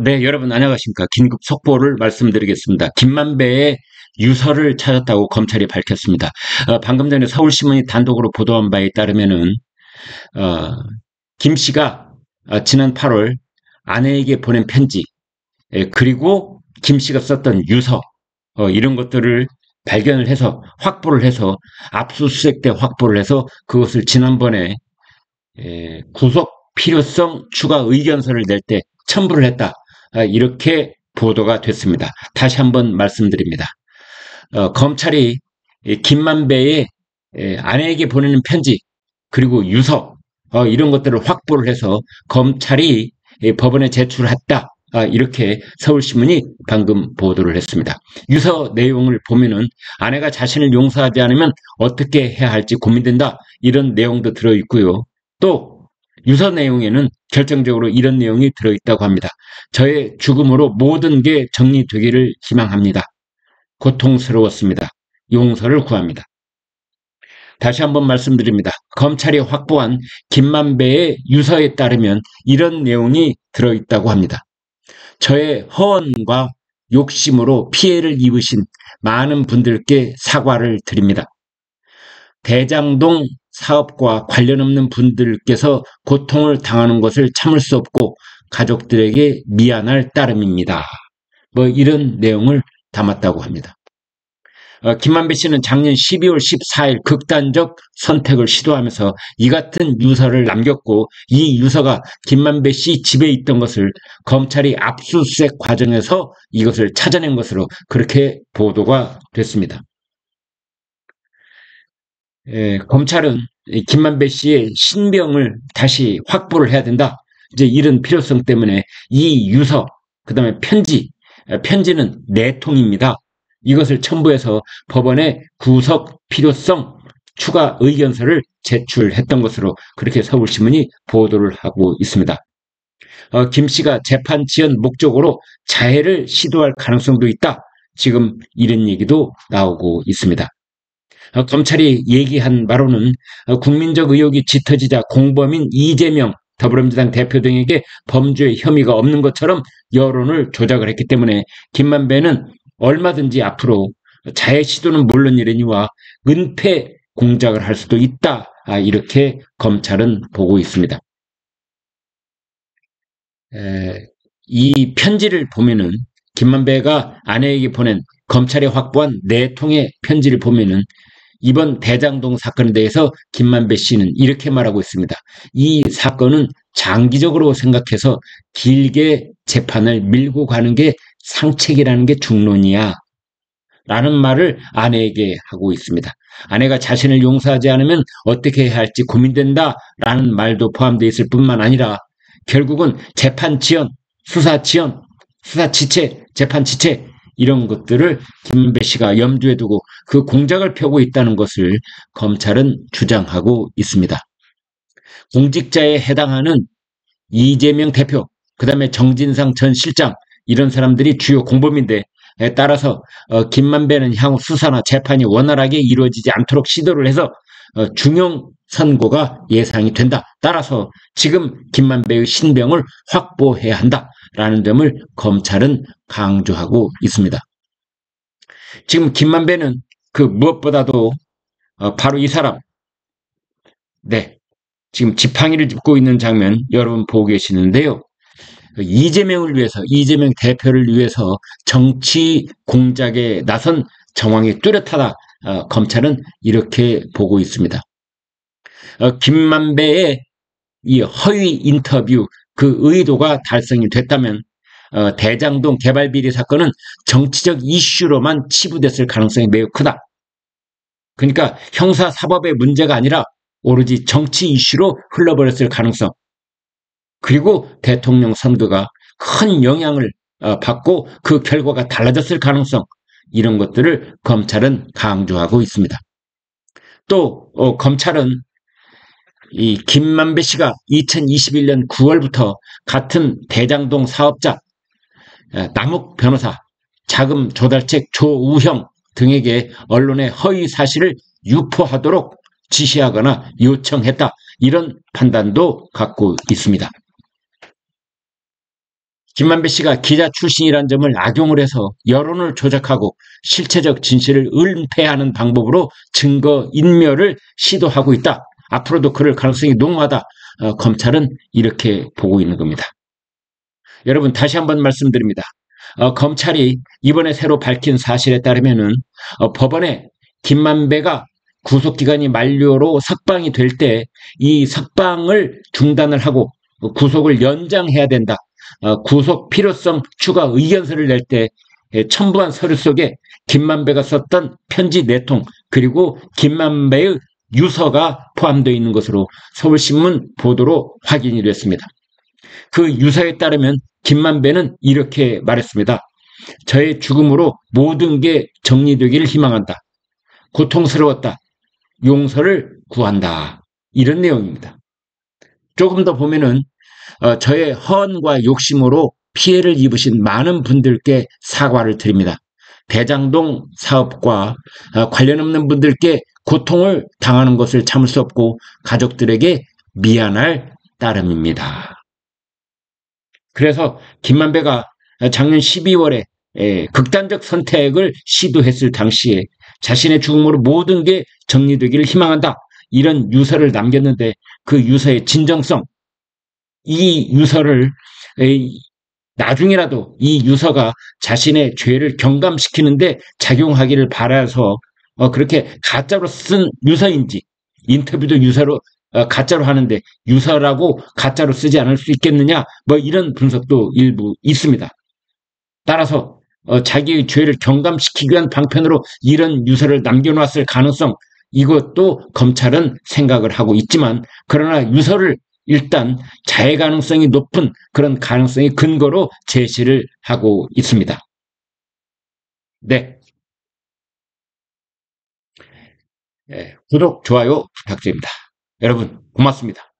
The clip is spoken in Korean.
네, 여러분 안녕하십니까. 긴급 속보를 말씀드리겠습니다. 김만배의 유서를 찾았다고 검찰이 밝혔습니다. 방금 전에 서울신문이 단독으로 보도한 바에 따르면은, 어, 김 씨가 지난 8월 아내에게 보낸 편지, 그리고 김 씨가 썼던 유서, 이런 것들을 발견을 해서 확보를 해서 압수수색 때 확보를 해서 그것을 지난번에 구속 필요성 추가 의견서를 낼 때 첨부를 했다. 이렇게 보도가 됐습니다. 다시 한번 말씀드립니다. 검찰이 김만배의 아내에게 보내는 편지 그리고 유서 이런 것들을 확보를 해서 검찰이 법원에 제출했다. 이렇게 서울신문이 방금 보도를 했습니다. 유서 내용을 보면은 아내가 자신을 용서하지 않으면 어떻게 해야 할지 고민된다. 이런 내용도 들어있고요. 또 유서 내용에는 결정적으로 이런 내용이 들어있다고 합니다. 저의 죽음으로 모든 게 정리되기를 희망합니다. 고통스러웠습니다. 용서를 구합니다. 다시 한번 말씀드립니다. 검찰이 확보한 김만배의 유서에 따르면 이런 내용이 들어있다고 합니다. 저의 허언과 욕심으로 피해를 입으신 많은 분들께 사과를 드립니다. 대장동 사업과 관련 없는 분들께서 고통을 당하는 것을 참을 수 없고 가족들에게 미안할 따름입니다. 이런 내용을 담았다고 합니다. 김만배 씨는 작년 12월 14일 극단적 선택을 시도하면서 이 같은 유서를 남겼고 이 유서가 김만배 씨 집에 있던 것을 검찰이 압수수색 과정에서 이것을 찾아낸 것으로 그렇게 보도가 됐습니다. 검찰은 김만배 씨의 신병을 다시 확보를 해야 된다. 이제 이런 필요성 때문에 이 유서, 그 다음에 편지는 4통입니다. 이것을 첨부해서 법원에 구속 필요성 추가 의견서를 제출했던 것으로 그렇게 서울신문이 보도를 하고 있습니다. 김 씨가 재판 지연 목적으로 자해를 시도할 가능성도 있다. 지금 이런 얘기도 나오고 있습니다. 검찰이 얘기한 바로는 국민적 의혹이 짙어지자 공범인 이재명 더불어민주당 대표 등에게 범죄 혐의가 없는 것처럼 여론을 조작을 했기 때문에 김만배는 얼마든지 앞으로 자해 시도는 물론이러니와 은폐 공작을 할 수도 있다. 이렇게 검찰은 보고 있습니다. 이 편지를 보면은 김만배가 아내에게 보낸 검찰이 확보한 4통의 편지를 보면은 이번 대장동 사건에 대해서 김만배 씨는 이렇게 말하고 있습니다. 이 사건은 장기적으로 생각해서 길게 재판을 밀고 가는 게 상책이라는 게 중론이야. 라는 말을 아내에게 하고 있습니다. 아내가 자신을 용서하지 않으면 어떻게 해야 할지 고민된다. 라는 말도 포함되어 있을 뿐만 아니라 결국은 재판 지연, 수사 지연, 수사 지체, 재판 지체 이런 것들을 김만배 씨가 염두에 두고 그 공작을 펴고 있다는 것을 검찰은 주장하고 있습니다. 공직자에 해당하는 이재명 대표, 그 다음에 정진상 전 실장 이런 사람들이 주요 공범인데 따라서 김만배는 향후 수사나 재판이 원활하게 이루어지지 않도록 시도를 해서 중형 선고가 예상이 된다. 따라서 지금 김만배의 신병을 확보해야 한다라는 점을 검찰은 강조하고 있습니다. 지금 김만배는 그 무엇보다도 바로 이 사람, 네, 지금 지팡이를 짚고 있는 장면 여러분 보고 계시는데요. 이재명을 위해서, 이재명 대표를 위해서 정치 공작에 나선 정황이 뚜렷하다. 검찰은 이렇게 보고 있습니다. 김만배의 이 허위 인터뷰 그 의도가 달성이 됐다면 대장동 개발 비리 사건은 정치적 이슈로만 치부됐을 가능성이 매우 크다. 그러니까 형사 사법의 문제가 아니라 오로지 정치 이슈로 흘러버렸을 가능성. 그리고 대통령 선거가 큰 영향을 받고 그 결과가 달라졌을 가능성. 이런 것들을 검찰은 강조하고 있습니다. 또 검찰은 이 김만배 씨가 2021년 9월부터 같은 대장동 사업자 남욱 변호사, 자금 조달책 조우형 등에게 언론의 허위 사실을 유포하도록 지시하거나 요청했다. 이런 판단도 갖고 있습니다. 김만배 씨가 기자 출신이란 점을 악용을 해서 여론을 조작하고 실체적 진실을 은폐하는 방법으로 증거 인멸을 시도하고 있다. 앞으로도 그럴 가능성이 농후하다. 검찰은 이렇게 보고 있는 겁니다. 여러분 다시 한번 말씀드립니다. 검찰이 이번에 새로 밝힌 사실에 따르면은 법원에 김만배가 구속기간이 만료로 석방이 될 때 이 석방을 중단을 하고 구속을 연장해야 된다. 구속 필요성 추가 의견서를 낼 때 첨부한 서류 속에 김만배가 썼던 편지 4통 그리고 김만배의 유서가 포함되어 있는 것으로 서울신문 보도로 확인이 됐습니다. 그 유서에 따르면 김만배는 이렇게 말했습니다. 저의 죽음으로 모든 게 정리되기를 희망한다. 고통스러웠다. 용서를 구한다. 이런 내용입니다. 조금 더 보면은 저의 허언과 욕심으로 피해를 입으신 많은 분들께 사과를 드립니다. 대장동 사업과 관련 없는 분들께 고통을 당하는 것을 참을 수 없고 가족들에게 미안할 따름입니다. 그래서 김만배가 작년 12월에 극단적 선택을 시도했을 당시에 자신의 죽음으로 모든 게 정리되기를 희망한다. 이런 유서를 남겼는데 그 유서의 진정성, 이 유서를 나중에라도 이 유서가 자신의 죄를 경감시키는데 작용하기를 바라서 그렇게 가짜로 쓴 유서인지 인터뷰도 유서로 가짜로 하는데 유서라고 가짜로 쓰지 않을 수 있겠느냐 뭐 이런 분석도 일부 있습니다. 따라서 자기의 죄를 경감시키기 위한 방편으로 이런 유서를 남겨놨을 가능성 이것도 검찰은 생각을 하고 있지만 그러나 유서를 일단 자해 가능성이 높은 그런 가능성의 근거로 제시를 하고 있습니다. 네. 구독, 좋아요 부탁드립니다. 여러분 고맙습니다.